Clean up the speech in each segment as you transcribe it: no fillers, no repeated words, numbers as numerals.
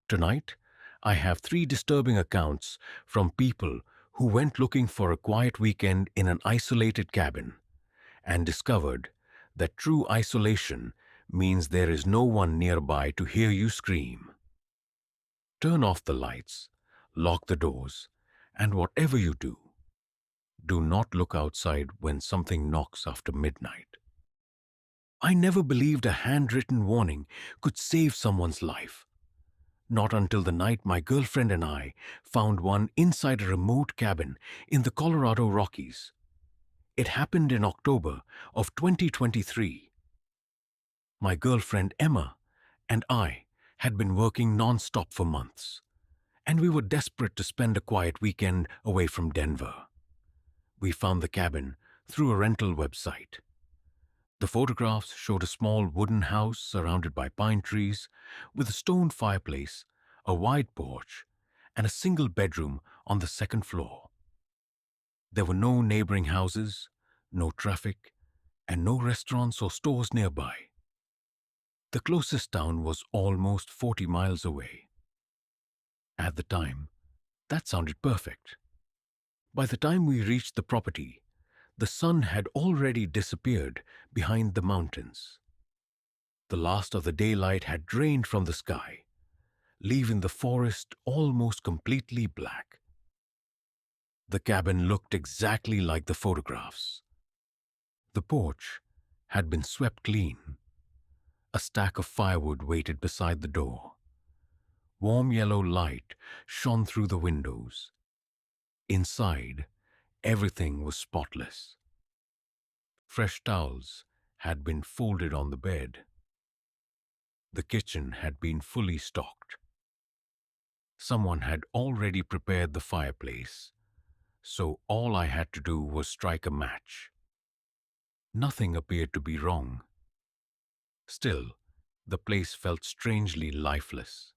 Tonight, I have three disturbing accounts from people who went looking for a quiet weekend in an isolated cabin and discovered that true isolation means there is no one nearby to hear you scream. Turn off the lights, lock the doors, and whatever you do not look outside when something knocks after midnight. I never believed a handwritten warning could save someone's life. Not until the night my girlfriend and I found one inside a remote cabin in the Colorado Rockies. It happened in October of 2023. My girlfriend Emma and I had been working non-stop for months, and we were desperate to spend a quiet weekend away from Denver. We found the cabin through a rental website. The photographs showed a small wooden house surrounded by pine trees with a stone fireplace, a wide porch, and a single bedroom on the second floor. There were no neighboring houses, no traffic, and no restaurants or stores nearby. The closest town was almost 40 miles away. At the time, that sounded perfect. By the time we reached the property, the sun had already disappeared behind the mountains. The last of the daylight had drained from the sky, leaving the forest almost completely black. The cabin looked exactly like the photographs. The porch had been swept clean. A stack of firewood waited beside the door. Warm yellow light shone through the windows. Inside, everything was spotless. Fresh towels had been folded on the bed. The kitchen had been fully stocked. Someone had already prepared the fireplace, so all I had to do was strike a match. Nothing appeared to be wrong. Still, the place felt strangely lifeless.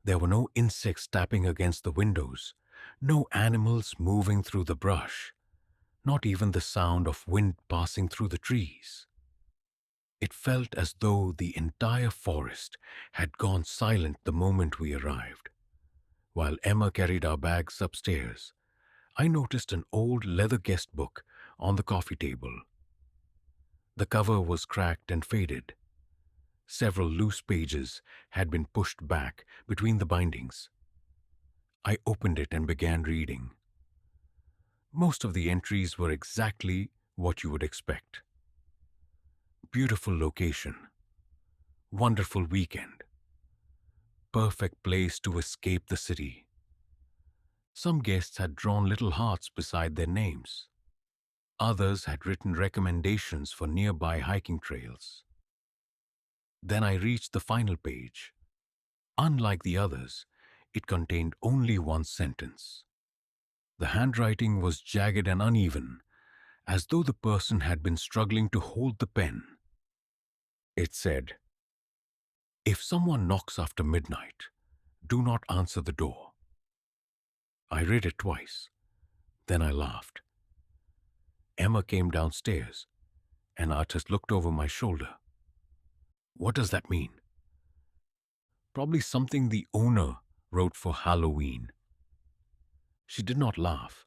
There were no insects tapping against the windows, no animals moving through the brush, not even the sound of wind passing through the trees. It felt as though the entire forest had gone silent the moment we arrived. While Emma carried our bags upstairs, I noticed an old leather guest book on the coffee table. The cover was cracked and faded. Several loose pages had been pushed back between the bindings. I opened it and began reading. Most of the entries were exactly what you would expect. Beautiful location. Wonderful weekend. Perfect place to escape the city. Some guests had drawn little hearts beside their names. Others had written recommendations for nearby hiking trails. Then I reached the final page. Unlike the others, it contained only one sentence. The handwriting was jagged and uneven, as though the person had been struggling to hold the pen. It said, "If someone knocks after midnight, do not answer the door." I read it twice. Then I laughed. Emma came downstairs, and I just looked over my shoulder. "What does that mean?" "Probably something the owner wrote for Halloween." She did not laugh.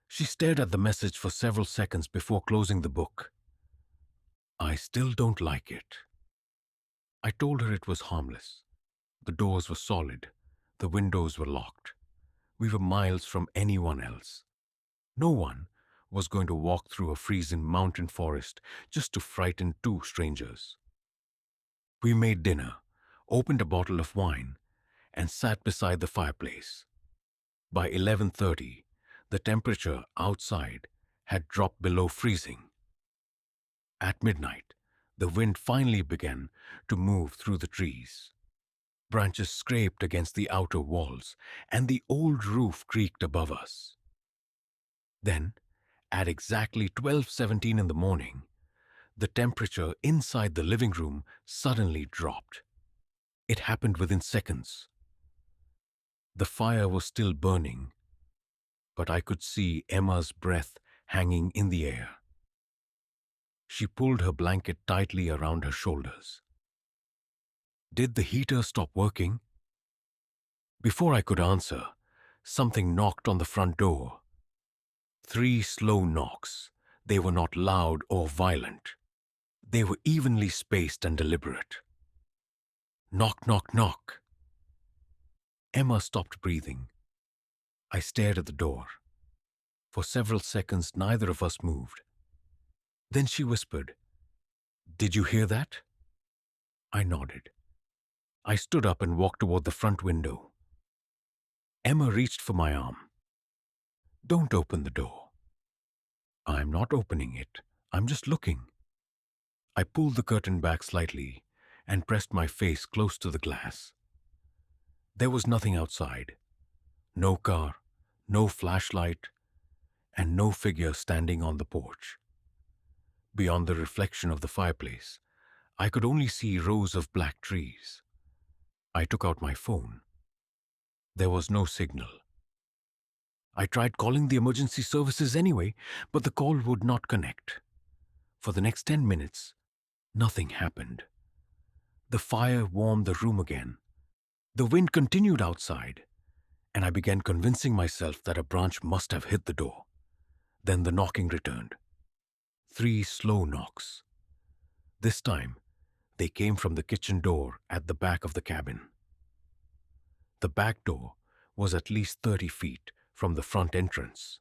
She stared at the message for several seconds before closing the book. "I still don't like it." I told her it was harmless. The doors were solid. The windows were locked. We were miles from anyone else. No one was going to walk through a freezing mountain forest just to frighten two strangers. We made dinner, opened a bottle of wine, and sat beside the fireplace. By 11:30, the temperature outside had dropped below freezing. At midnight, the wind finally began to move through the trees. Branches scraped against the outer walls, and the old roof creaked above us. Then, at exactly 12:17 in the morning, the temperature inside the living room suddenly dropped. It happened within seconds. The fire was still burning, but I could see Emma's breath hanging in the air. She pulled her blanket tightly around her shoulders. "Did the heater stop working?" Before I could answer, something knocked on the front door. 3 slow knocks. They were not loud or violent. They were evenly spaced and deliberate. Knock, knock, knock. Emma stopped breathing. I stared at the door. For several seconds, neither of us moved. Then she whispered, "Did you hear that?" I nodded. I stood up and walked toward the front window. Emma reached for my arm. "Don't open the door." "I'm not opening it. I'm just looking." I pulled the curtain back slightly and pressed my face close to the glass. There was nothing outside. No car, no flashlight, and no figure standing on the porch. Beyond the reflection of the fireplace, I could only see rows of black trees. I took out my phone. There was no signal. I tried calling the emergency services anyway, but the call would not connect. For the next 10 minutes, nothing happened. The fire warmed the room again. The wind continued outside, and I began convincing myself that a branch must have hit the door. Then the knocking returned. 3 slow knocks. This time, they came from the kitchen door at the back of the cabin. The back door was at least 30 feet from the front entrance.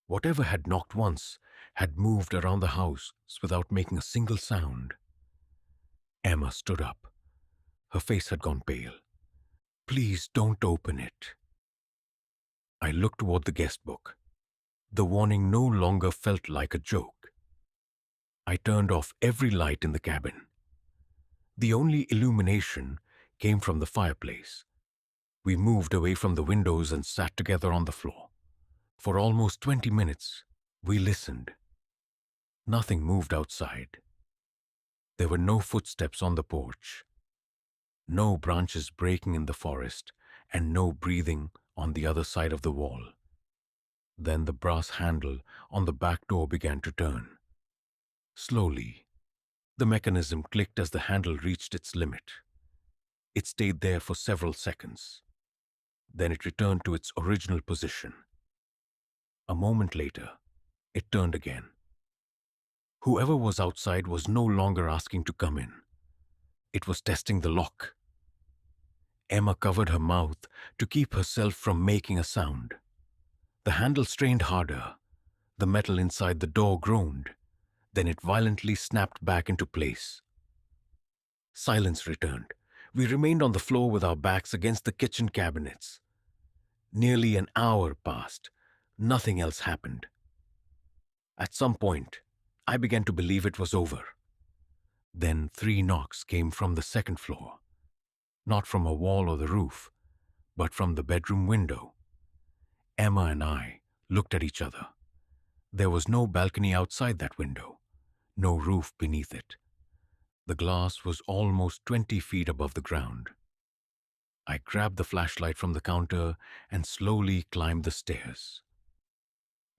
Whatever had knocked once had moved around the house without making a single sound. Emma stood up. Her face had gone pale. "Please don't open it." I looked toward the guest book. The warning no longer felt like a joke. I turned off every light in the cabin. The only illumination came from the fireplace. We moved away from the windows and sat together on the floor. For almost 20 minutes, we listened. Nothing moved outside. There were no footsteps on the porch, no branches breaking in the forest, and no breathing on the other side of the wall. Then the brass handle on the back door began to turn. Slowly, the mechanism clicked as the handle reached its limit. It stayed there for several seconds. Then it returned to its original position. A moment later, it turned again. Whoever was outside was no longer asking to come in. It was testing the lock. Emma covered her mouth to keep herself from making a sound. The handle strained harder. The metal inside the door groaned. Then it violently snapped back into place. Silence returned. We remained on the floor with our backs against the kitchen cabinets. Nearly an hour passed. Nothing else happened. At some point, I began to believe it was over. Then 3 knocks came from the second floor. Not from a wall or the roof, but from the bedroom window. Emma and I looked at each other. There was no balcony outside that window, no roof beneath it. The glass was almost 20 feet above the ground. I grabbed the flashlight from the counter and slowly climbed the stairs.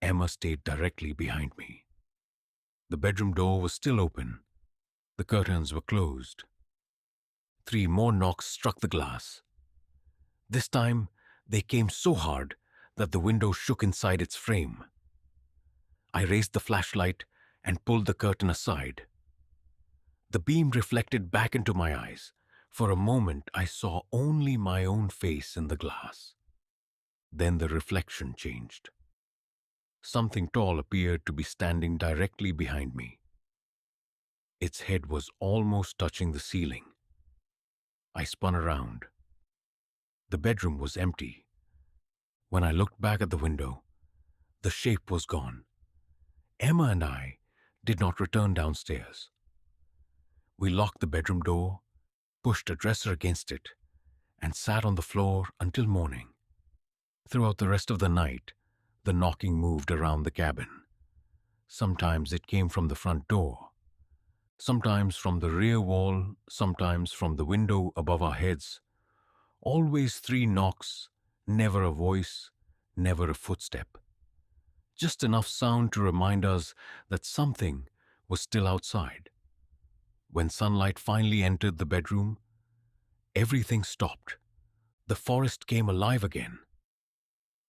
Emma stayed directly behind me. The bedroom door was still open. The curtains were closed. 3 more knocks struck the glass. This time, they came so hard that the window shook inside its frame. I raised the flashlight and pulled the curtain aside. The beam reflected back into my eyes. For a moment, I saw only my own face in the glass. Then the reflection changed. Something tall appeared to be standing directly behind me. Its head was almost touching the ceiling. I spun around. The bedroom was empty. When I looked back at the window, the shape was gone. Emma and I did not return downstairs. We locked the bedroom door, pushed a dresser against it, and sat on the floor until morning. Throughout the rest of the night, the knocking moved around the cabin. Sometimes it came from the front door, sometimes from the rear wall, sometimes from the window above our heads. Always 3 knocks, never a voice, never a footstep. Just enough sound to remind us that something was still outside. When sunlight finally entered the bedroom, everything stopped. The forest came alive again.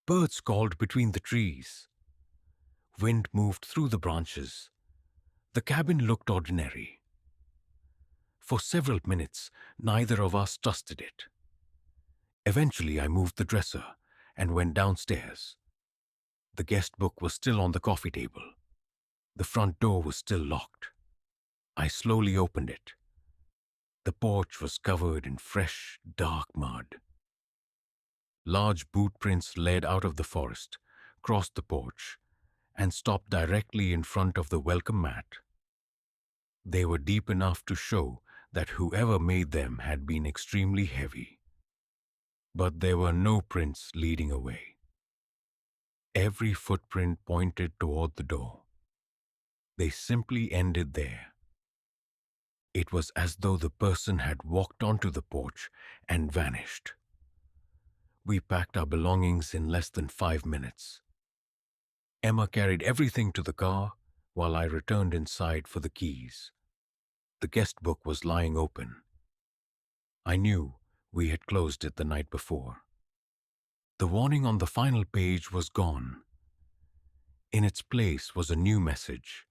Birds called between the trees. Wind moved through the branches. The cabin looked ordinary. For several minutes, neither of us trusted it. Eventually, I moved the dresser and went downstairs. The guest book was still on the coffee table. The front door was still locked. I slowly opened it. The porch was covered in fresh, dark mud. Large boot prints led out of the forest, crossed the porch, and stopped directly in front of the welcome mat. They were deep enough to show that whoever made them had been extremely heavy. But there were no prints leading away. Every footprint pointed toward the door. They simply ended there. It was as though the person had walked onto the porch and vanished. We packed our belongings in less than 5 minutes. Emma carried everything to the car while I returned inside for the keys. The guest book was lying open. I knew we had closed it the night before. The warning on the final page was gone. In its place was a new message.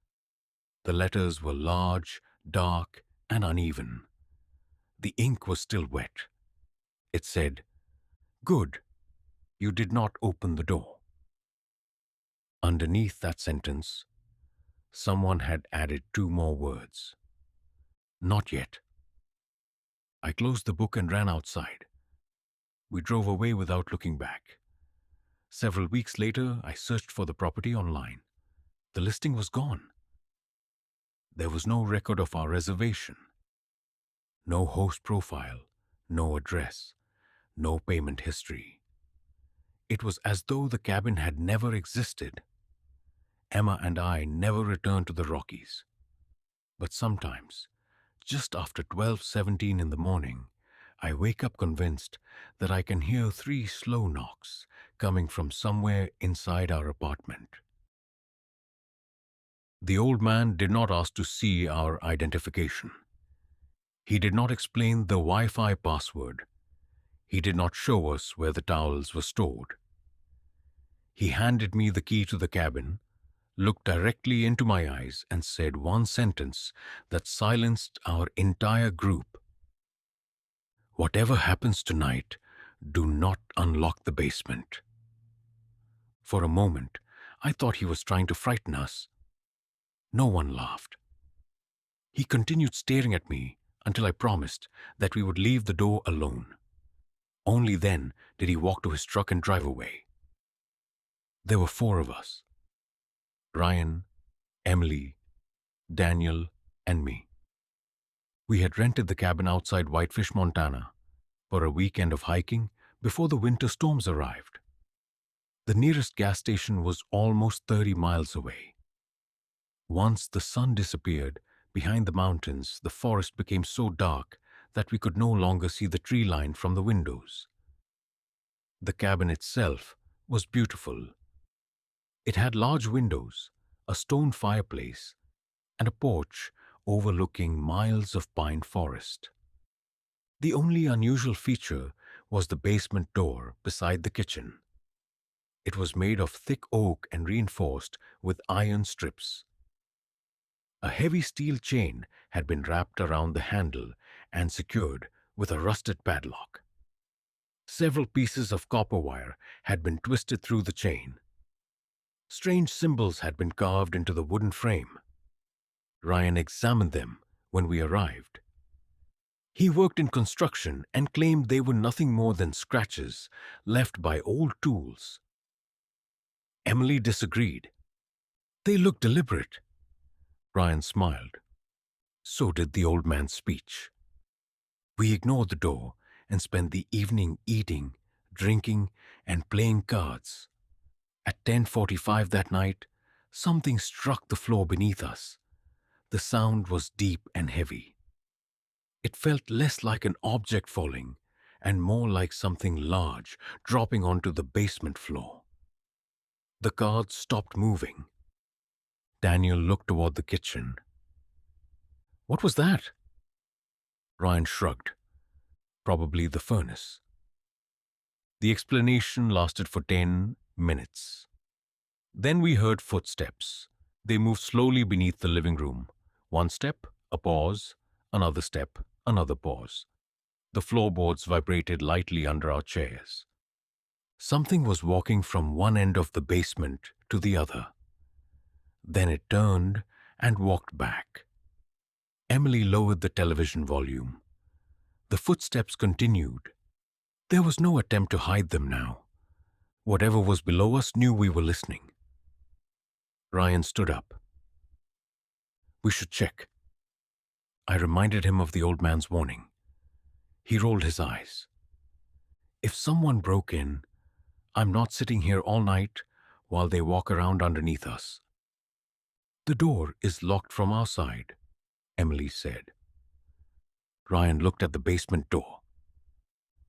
The letters were large, dark, and uneven. The ink was still wet. It said, "Good, you did not open the door." Underneath that sentence, someone had added 2 more words. "Not yet." I closed the book and ran outside. We drove away without looking back. Several weeks later, I searched for the property online. The listing was gone. There was no record of our reservation. No host profile, no address, no payment history. It was as though the cabin had never existed. Emma and I never returned to the Rockies. But sometimes, just after 12:17 in the morning, I wake up convinced that I can hear 3 slow knocks coming from somewhere inside our apartment. The old man did not ask to see our identification. He did not explain the Wi-Fi password. He did not show us where the towels were stored. He handed me the key to the cabin, looked directly into my eyes, and said one sentence that silenced our entire group. "Whatever happens tonight, do not unlock the basement." For a moment, I thought he was trying to frighten us. No one laughed. He continued staring at me until I promised that we would leave the door alone. Only then did he walk to his truck and drive away. There were 4 of us: Ryan, Emily, Daniel, and me. We had rented the cabin outside Whitefish, Montana, for a weekend of hiking before the winter storms arrived. The nearest gas station was almost 30 miles away. Once the sun disappeared behind the mountains, the forest became so dark that we could no longer see the tree line from the windows. The cabin itself was beautiful. It had large windows, a stone fireplace, and a porch overlooking miles of pine forest. The only unusual feature was the basement door beside the kitchen. It was made of thick oak and reinforced with iron strips. A heavy steel chain had been wrapped around the handle and secured with a rusted padlock. Several pieces of copper wire had been twisted through the chain. Strange symbols had been carved into the wooden frame. Ryan examined them when we arrived. He worked in construction and claimed they were nothing more than scratches left by old tools. Emily disagreed. "They look deliberate." Ryan smiled. So did the old man's speech. We ignored the door and spent the evening eating, drinking, and playing cards. At 10:45 that night, something struck the floor beneath us. The sound was deep and heavy. It felt less like an object falling and more like something large dropping onto the basement floor. The cards stopped moving. Daniel looked toward the kitchen. "What was that?" Ryan shrugged. "Probably the furnace." The explanation lasted for 10 minutes. Then we heard footsteps. They moved slowly beneath the living room. One step, a pause, another step, another pause. The floorboards vibrated lightly under our chairs. Something was walking from one end of the basement to the other. Then it turned and walked back. Emily lowered the television volume. The footsteps continued. There was no attempt to hide them now. Whatever was below us knew we were listening. Ryan stood up. We should check. I reminded him of the old man's warning. He rolled his eyes. If someone broke in, I'm not sitting here all night while they walk around underneath us. The door is locked from our side, Emily said. Ryan looked at the basement door.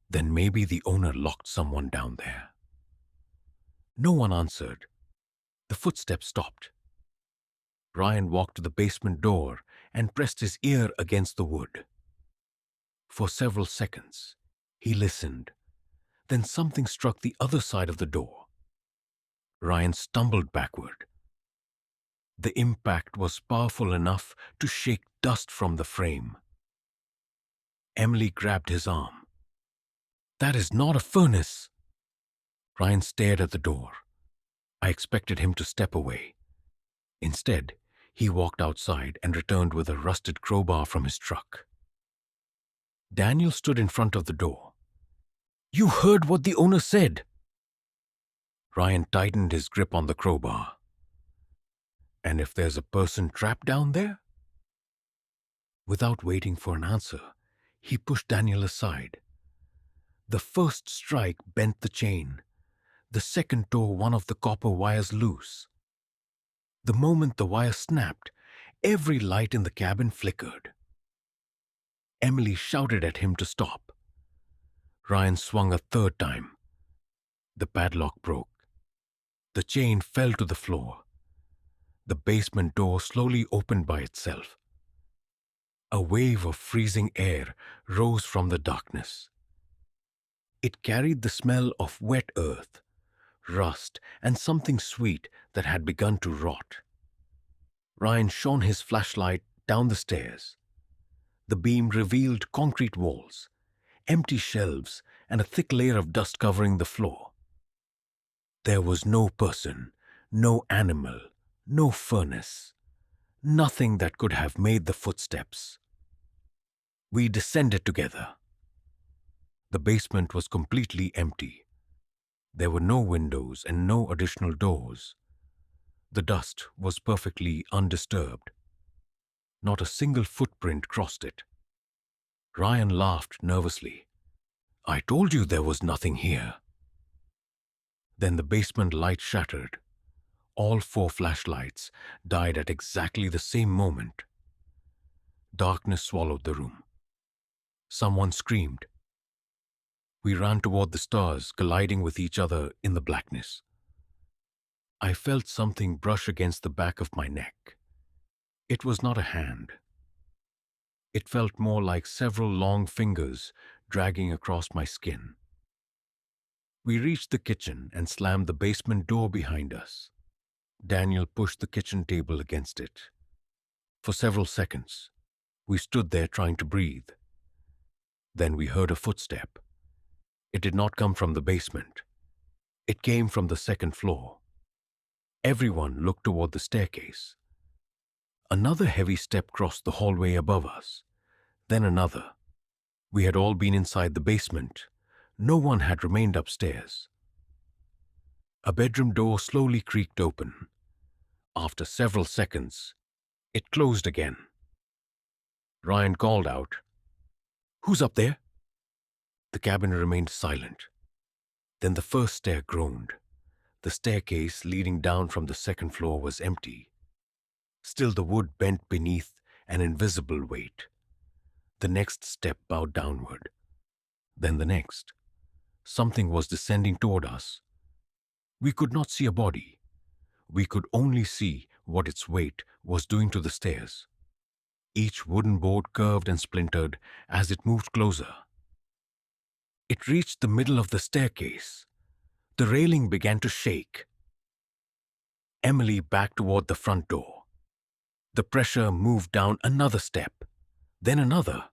Then maybe the owner locked someone down there. No one answered. The footsteps stopped. Ryan walked to the basement door and pressed his ear against the wood. For several seconds, he listened. Then something struck the other side of the door. Ryan stumbled backward. The impact was powerful enough to shake dust from the frame. Emily grabbed his arm. That is not a furnace. Ryan stared at the door. I expected him to step away. Instead, he walked outside and returned with a rusted crowbar from his truck. Daniel stood in front of the door. You heard what the owner said. Ryan tightened his grip on the crowbar. And if there's a person trapped down there? Without waiting for an answer, he pushed Daniel aside. The first strike bent the chain. The second tore one of the copper wires loose. The moment the wire snapped, every light in the cabin flickered. Emily shouted at him to stop. Ryan swung a third time. The padlock broke. The chain fell to the floor. The basement door slowly opened by itself. A wave of freezing air rose from the darkness. It carried the smell of wet earth, rust, and something sweet that had begun to rot. Ryan shone his flashlight down the stairs. The beam revealed concrete walls, empty shelves, and a thick layer of dust covering the floor. There was no person, no animal, no furnace, nothing that could have made the footsteps. We descended together. The basement was completely empty. There were no windows and no additional doors. The dust was perfectly undisturbed. Not a single footprint crossed it. Ryan laughed nervously. I told you there was nothing here. Then the basement light shattered. All 4 flashlights died at exactly the same moment. Darkness swallowed the room. Someone screamed. We ran toward the stars, colliding with each other in the blackness. I felt something brush against the back of my neck. It was not a hand. It felt more like several long fingers dragging across my skin. We reached the kitchen and slammed the basement door behind us. Daniel pushed the kitchen table against it. For several seconds, we stood there trying to breathe. Then we heard a footstep. It did not come from the basement. It came from the second floor. Everyone looked toward the staircase. Another heavy step crossed the hallway above us. Then another. We had all been inside the basement. No one had remained upstairs. A bedroom door slowly creaked open. After several seconds, it closed again. Ryan called out, Who's up there? The cabin remained silent. Then the first stair groaned. The staircase leading down from the second floor was empty. Still the wood bent beneath an invisible weight. The next step bowed downward. Then the next. Something was descending toward us. We could not see a body. We could only see what its weight was doing to the stairs. Each wooden board curved and splintered as it moved closer. It reached the middle of the staircase. The railing began to shake. Emily backed toward the front door. The pressure moved down another step, then another.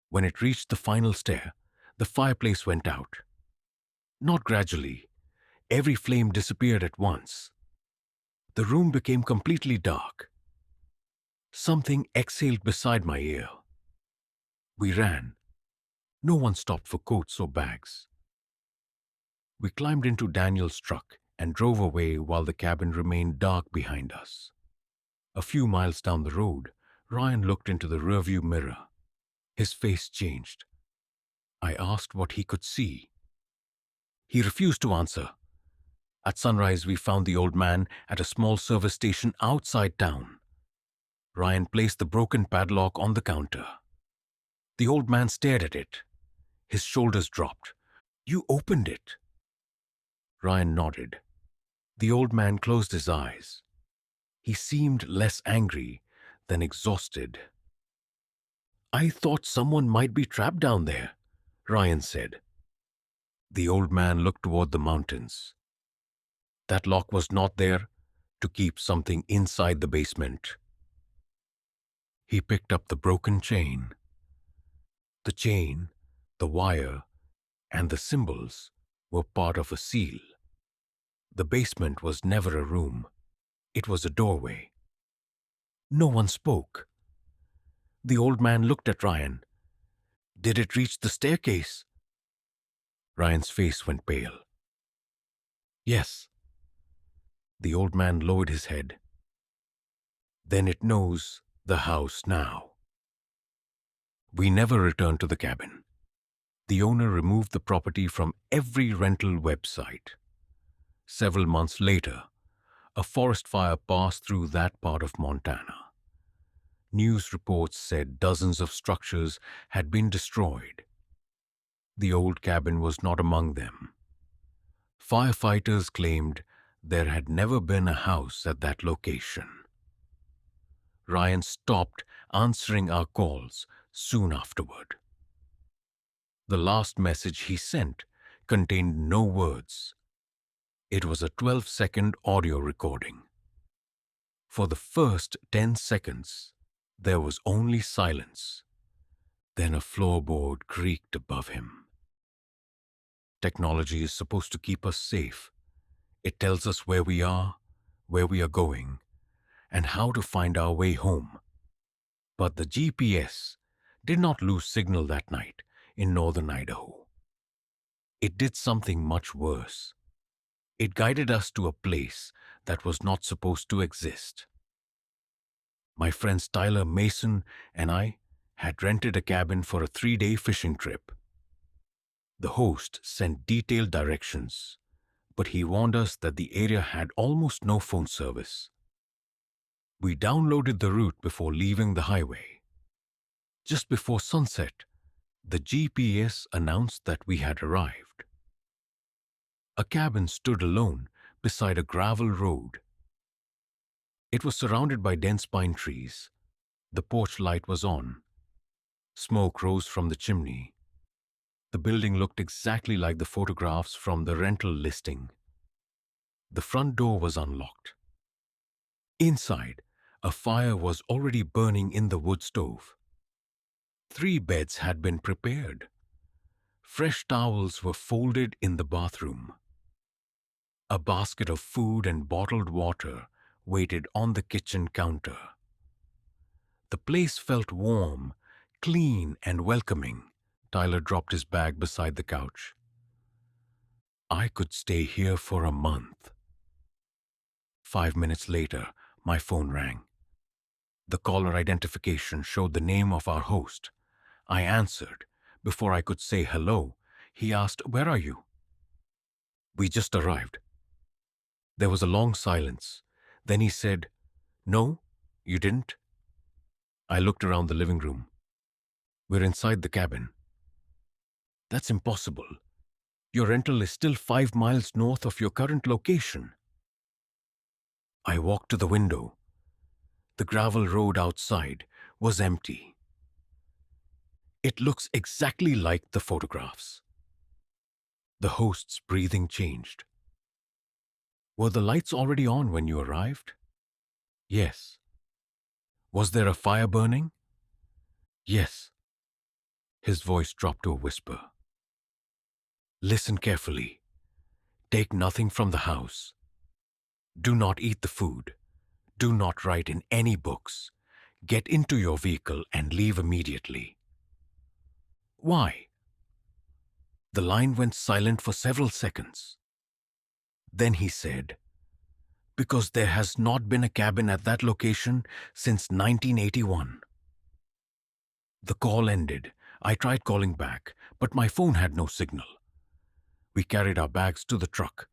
When it reached the final stair, the fireplace went out. Not gradually. Every flame disappeared at once. The room became completely dark. Something exhaled beside my ear. We ran. No one stopped for coats or bags. We climbed into Daniel's truck and drove away while the cabin remained dark behind us. A few miles down the road, Ryan looked into the rearview mirror. His face changed. I asked what he could see. He refused to answer. At sunrise, we found the old man at a small service station outside town. Ryan placed the broken padlock on the counter. The old man stared at it. His shoulders dropped. "You opened it." Ryan nodded. The old man closed his eyes. He seemed less angry than exhausted. "I thought someone might be trapped down there," Ryan said. The old man looked toward the mountains. That lock was not there to keep something inside the basement. He picked up the broken chain. The chain, the wire, and the symbols were part of a seal. The basement was never a room. It was a doorway. No one spoke. The old man looked at Ryan. "Did it reach the staircase?" Ryan's face went pale. "Yes." The old man lowered his head. "Then it knows the house now." We never returned to the cabin. The owner removed the property from every rental website. Several months later, a forest fire passed through that part of Montana. News reports said dozens of structures had been destroyed. The old cabin was not among them. Firefighters claimed there had never been a house at that location. Ryan stopped answering our calls soon afterward. The last message he sent contained no words. It was a 12-second audio recording. For the first 10 seconds, there was only silence. Then a floorboard creaked above him. Technology is supposed to keep us safe. It tells us where we are going, and how to find our way home. But the GPS did not lose signal that night in northern Idaho. It did something much worse. It guided us to a place that was not supposed to exist. My friends Tyler, Mason, and I had rented a cabin for a 3-day fishing trip. The host sent detailed directions, but he warned us that the area had almost no phone service. We downloaded the route before leaving the highway. Just before sunset, the GPS announced that we had arrived. A cabin stood alone beside a gravel road. It was surrounded by dense pine trees. The porch light was on. Smoke rose from the chimney. The building looked exactly like the photographs from the rental listing. The front door was unlocked. Inside, a fire was already burning in the wood stove. 3 beds had been prepared. Fresh towels were folded in the bathroom. A basket of food and bottled water waited on the kitchen counter. The place felt warm, clean, and welcoming. Tyler dropped his bag beside the couch. "I could stay here for a month." 5 minutes later, my phone rang. The caller identification showed the name of our host. I answered. Before I could say hello, he asked, "Where are you?" "We just arrived." There was a long silence. Then he said, "No, you didn't." I looked around the living room. "We're inside the cabin." "That's impossible. Your rental is still 5 miles north of your current location." I walked to the window. The gravel road outside was empty. It looks exactly like the photographs. The host's breathing changed. Were the lights already on when you arrived? Yes. Was there a fire burning? Yes. His voice dropped to a whisper. Listen carefully. Take nothing from the house. Do not eat the food. Do not write in any books. Get into your vehicle and leave immediately. Why? The line went silent for several seconds. Then he said, because there has not been a cabin at that location since 1981. The call ended. I tried calling back, but my phone had no signal. We carried our bags to the truck.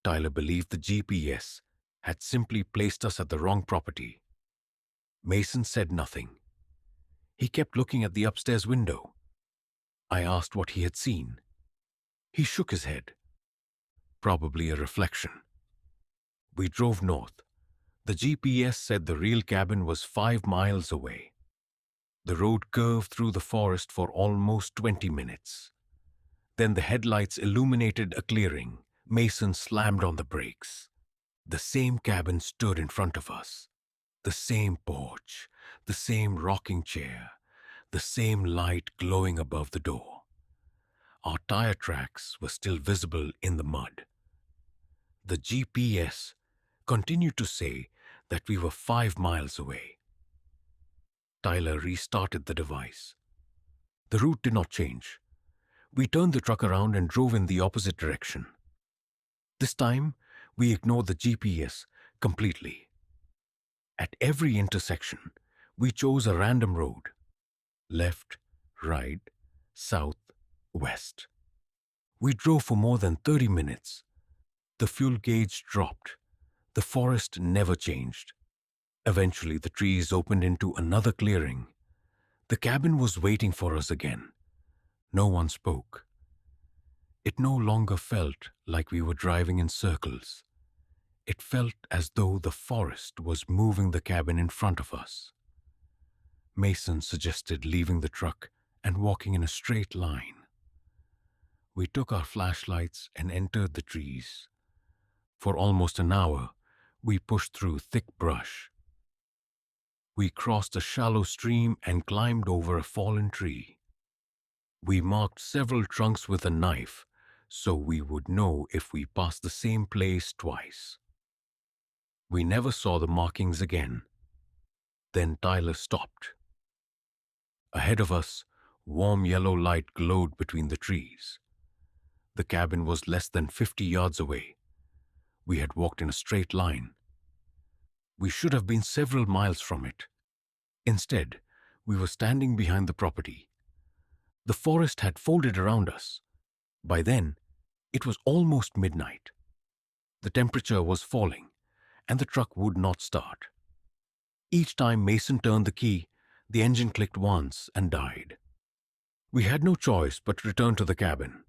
Tyler believed the GPS had simply placed us at the wrong property. Mason said nothing. He kept looking at the upstairs window. I asked what he had seen. He shook his head. Probably a reflection. We drove north. The GPS said the real cabin was 5 miles away. The road curved through the forest for almost 20 minutes. Then the headlights illuminated a clearing. Mason slammed on the brakes. The same cabin stood in front of us. The same porch, the same rocking chair, the same light glowing above the door. Our tire tracks were still visible in the mud. The GPS continued to say that we were 5 miles away. Tyler restarted the device. The route did not change. We turned the truck around and drove in the opposite direction. This time, we ignored the GPS completely. At every intersection, we chose a random road. Left, right, south, west. We drove for more than 30 minutes. The fuel gauge dropped. The forest never changed. Eventually, the trees opened into another clearing. The cabin was waiting for us again. No one spoke. It no longer felt like we were driving in circles. It felt as though the forest was moving the cabin in front of us. Mason suggested leaving the truck and walking in a straight line. We took our flashlights and entered the trees. For almost an hour, we pushed through thick brush. We crossed a shallow stream and climbed over a fallen tree. We marked several trunks with a knife so we would know if we passed the same place twice. We never saw the markings again. Then Tyler stopped. Ahead of us, warm yellow light glowed between the trees. The cabin was less than 50 yards away. We had walked in a straight line. We should have been several miles from it. Instead, we were standing behind the property. The forest had folded around us. By then, it was almost midnight. The temperature was falling, and the truck would not start. Each time Mason turned the key, the engine clicked once and died. We had no choice but to return to the cabin.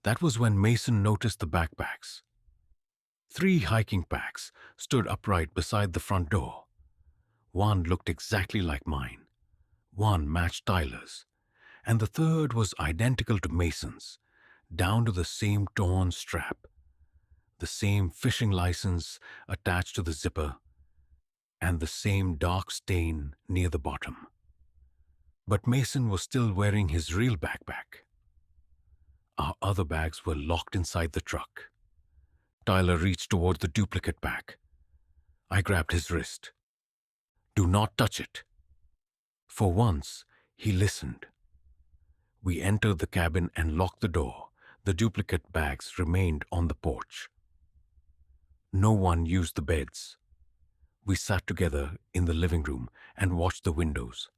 That was when Mason noticed the backpacks. 3 hiking packs stood upright beside the front door. One looked exactly like mine. One matched Tyler's. And the third was identical to Mason's, down to the same torn strap, the same fishing license attached to the zipper, and the same dark stain near the bottom. But Mason was still wearing his real backpack. Our other bags were locked inside the truck. Tyler reached toward the duplicate pack. I grabbed his wrist. Do not touch it. For once, he listened. We entered the cabin and locked the door. The duplicate bags remained on the porch. No one used the beds. We sat together in the living room and watched the windows.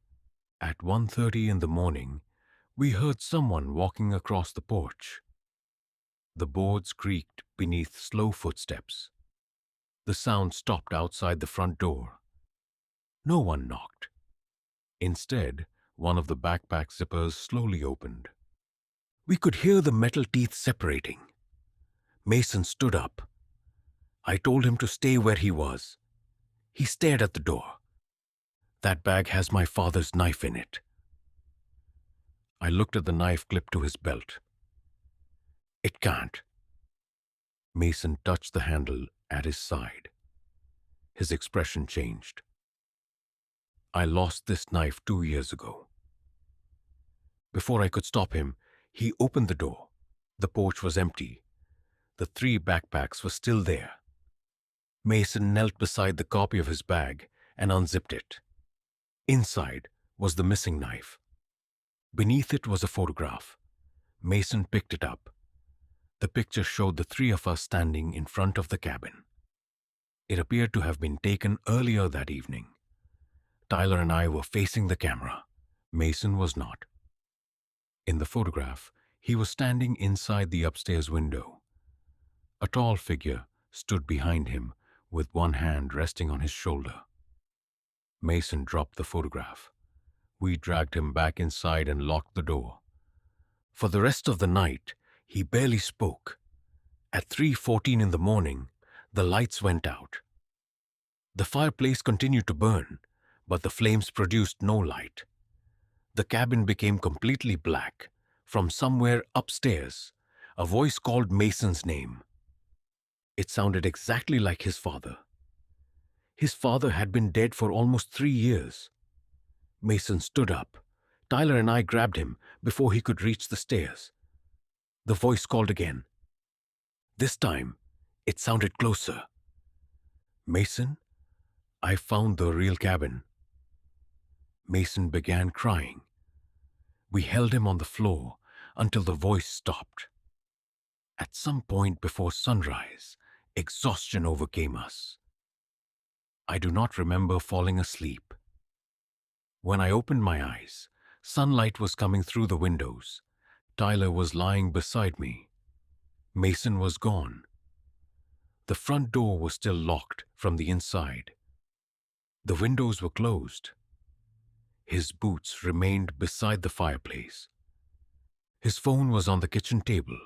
At 1:30 in the morning, we heard someone walking across the porch. The boards creaked beneath slow footsteps. The sound stopped outside the front door. No one knocked. Instead, one of the backpack zippers slowly opened. We could hear the metal teeth separating. Mason stood up. I told him to stay where he was. He stared at the door. That bag has my father's knife in it. I looked at the knife clipped to his belt. It can't. Mason touched the handle at his side. His expression changed. I lost this knife 2 years ago. Before I could stop him, he opened the door. The porch was empty. The 3 backpacks were still there. Mason knelt beside the copy of his bag and unzipped it. Inside was the missing knife. Beneath it was a photograph. Mason picked it up. The picture showed the 3 of us standing in front of the cabin. It appeared to have been taken earlier that evening. Tyler and I were facing the camera. Mason was not. In the photograph, he was standing inside the upstairs window. A tall figure stood behind him with one hand resting on his shoulder. Mason dropped the photograph. We dragged him back inside and locked the door. For the rest of the night, he barely spoke. At 3:14 in the morning, the lights went out. The fireplace continued to burn, but the flames produced no light. The cabin became completely black. From somewhere upstairs, a voice called Mason's name. It sounded exactly like his father. His father had been dead for almost 3 years. Mason stood up. Tyler and I grabbed him before he could reach the stairs. The voice called again. This time, it sounded closer. Mason, I found the real cabin. Mason began crying. We held him on the floor until the voice stopped. At some point before sunrise, exhaustion overcame us. I do not remember falling asleep. When I opened my eyes, sunlight was coming through the windows. Tyler was lying beside me. Mason was gone. The front door was still locked from the inside. The windows were closed. His boots remained beside the fireplace. His phone was on the kitchen table.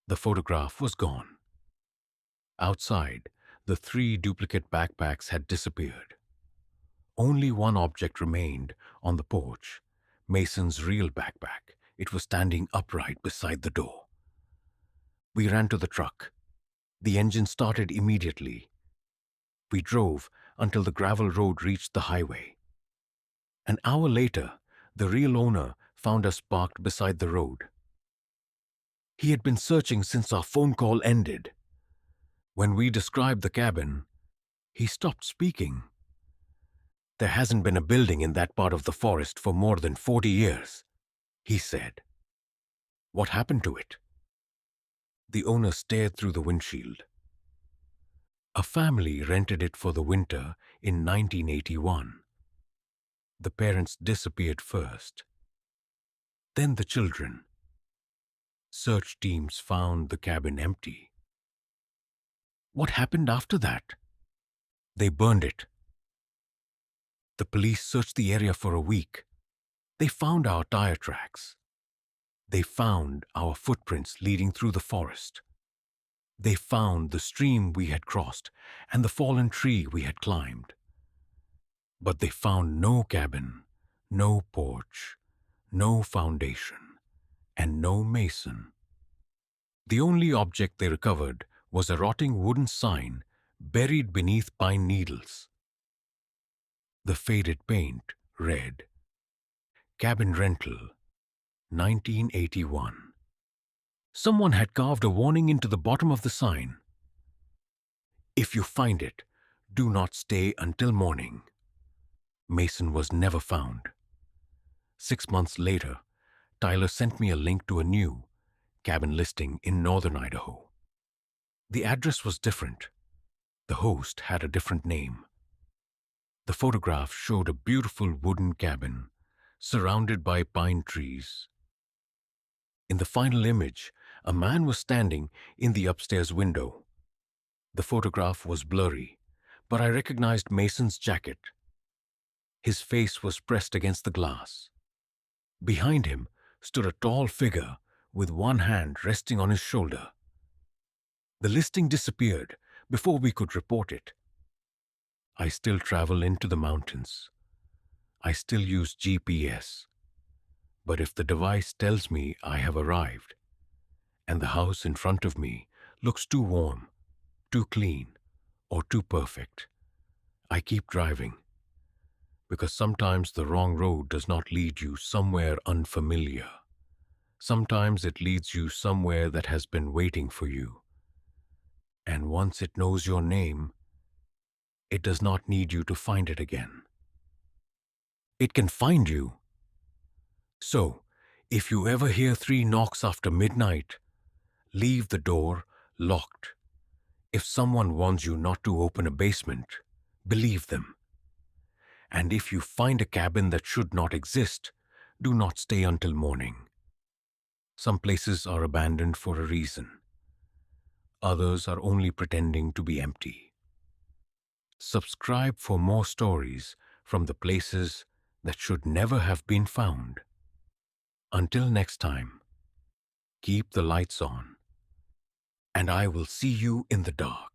The photograph was gone. Outside, the 3 duplicate backpacks had disappeared. Only one object remained on the porch, Mason's real backpack. It was standing upright beside the door. We ran to the truck. The engine started immediately. We drove until the gravel road reached the highway. An hour later, the real owner found us parked beside the road. He had been searching since our phone call ended. When we described the cabin, he stopped speaking. There hasn't been a building in that part of the forest for more than 40 years, he said. What happened to it? The owner stared through the windshield. A family rented it for the winter in 1981. The parents disappeared first. Then the children. Search teams found the cabin empty. What happened after that? They burned it. The police searched the area for a week. They found our tire tracks. They found our footprints leading through the forest. They found the stream we had crossed and the fallen tree we had climbed. But they found no cabin, no porch, no foundation, and no Mason. The only object they recovered was a rotting wooden sign buried beneath pine needles. The faded paint read, Cabin Rental, 1981. Someone had carved a warning into the bottom of the sign. If you find it, do not stay until morning. Mason was never found. 6 months later, Tyler sent me a link to a new cabin listing in northern Idaho. The address was different. The host had a different name. The photograph showed a beautiful wooden cabin surrounded by pine trees. In the final image, a man was standing in the upstairs window. The photograph was blurry, but I recognized Mason's jacket. His face was pressed against the glass. Behind him stood a tall figure with one hand resting on his shoulder. The listing disappeared before we could report it. I still travel into the mountains. I still use GPS. But if the device tells me I have arrived, and the house in front of me looks too warm, too clean, or too perfect, I keep driving, because sometimes the wrong road does not lead you somewhere unfamiliar. Sometimes it leads you somewhere that has been waiting for you. And once it knows your name, it does not need you to find it again. It can find you. So, if you ever hear 3 knocks after midnight, leave the door locked. If someone warns you not to open a basement, believe them. And if you find a cabin that should not exist, do not stay until morning. Some places are abandoned for a reason. Others are only pretending to be empty. Subscribe for more stories from the places that should never have been found. Until next time, keep the lights on, and I will see you in the dark.